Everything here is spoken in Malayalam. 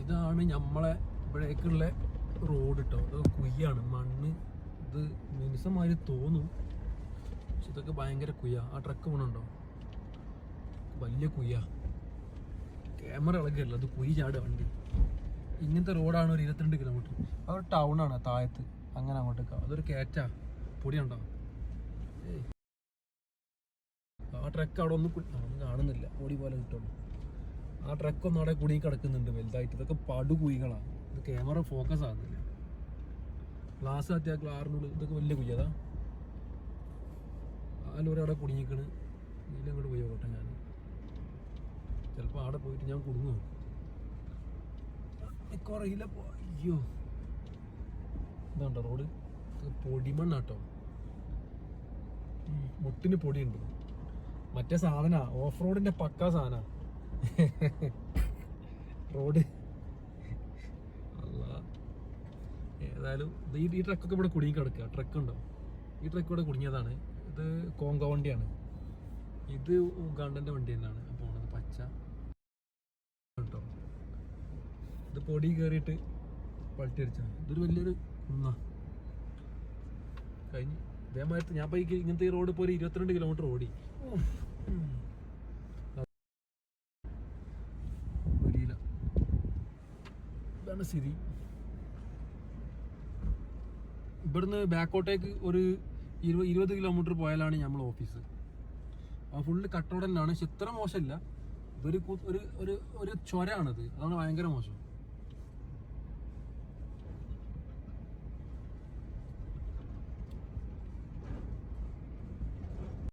ഇതാണ് നമ്മളെ ഇവിടേക്കുള്ള റോഡ് കേട്ടോ. ഇതൊക്കെ കുയ്യാണ്, മണ്ണ്. ഇത് മിനുസമാതിരി തോന്നും, പക്ഷെ ഇതൊക്കെ ഭയങ്കര കുയ്യ. ആ ട്രക്ക് പോണുണ്ടോ, വലിയ കുയ്യ. ക്യാമറ ഇളകല്ല, അത് കുഴി ചാടുക വണ്ടി. ഇങ്ങനത്തെ റോഡാണ് ഒരു 22 കിലോമീറ്റർ. അതൊരു ടൗണാണ് താഴത്ത്, അങ്ങനെ അങ്ങോട്ടേക്ക്. അതൊരു കയറ്റാ, പൊടിയുണ്ടോ. ആ ട്രക്ക് അവിടെ ഒന്നും കാണുന്നില്ല, പൊടി പോലെ കിട്ടുള്ളൂ. ആ ട്രക്കൊന്നും അവിടെ കുടുങ്ങി കിടക്കുന്നുണ്ട് വലുതായിട്ട്. ഇതൊക്കെ പടുകുഴികളാണ്. ഇത് ക്യാമറ ഫോക്കസ് ആകുന്നില്ല. ഗ്ലാസ് ആറ്റിയ ക്ലാറിനുള്ളിൽ ഇതൊക്കെ വലിയ കുയ്യതാ. ആ ലോറി അവിടെ കുടുങ്ങിക്കണ്. ഇതിലങ്ങോട്ട് പോയി നോക്കട്ടെ ഞാൻ. ചിലപ്പോൾ അവിടെ പോയിട്ട് ഞാൻ കുടുങ്ങുമോ കുറയില്ല. അയ്യോ, ഇതാണ്ടോ റോഡ്, പൊടിമണ്ണാട്ടോ. മുട്ടിന് പൊടിയുണ്ട്. മറ്റേ സാധന ഓഫ് റോഡിന്റെ പക്കാ സാധന റോഡ്. അല്ല, ഏതായാലും ഈ ട്രക്കൊക്കെ ഇവിടെ കുടുങ്ങി കിടക്കുക. ട്രക്ക് ഉണ്ടോ, ഈ ട്രക്ക് ഇവിടെ കുടുങ്ങിയതാണ്. ഇത് കോങ്കോ വണ്ടിയാണ്. ഇത് ഉഗാണ്ടന്റെ വണ്ടി തന്നെയാണ് പോണത്, പച്ച കേട്ടോ. ഇത് പൊടി കയറിയിട്ട് പൾട്ടി അടിച്ചാണ്. ഇതൊരു വലിയൊരു കുന്നാ കഴിഞ്ഞ്. ഇതേമാതിരി ഞാൻ പോയി ഇങ്ങനത്തെ ഈ റോഡ് ഇപ്പോൾ ഒരു 22 കിലോമീറ്റർ ഓടി. ഇതാണ് സ്ഥിതി. ഇവിടുന്ന് ബാക്കോട്ടേക്ക് ഒരു 20 കിലോമീറ്റർ പോയാലാണ് നമ്മൾ ഓഫീസ്. ആ ഫുള്ള് കട്ടോടനാണ്. പക്ഷെ ഇത്ര മോശമില്ല. ഇതൊരു ഒരു ചൊരയാണിത്, അതാണ് ഭയങ്കര മോശം.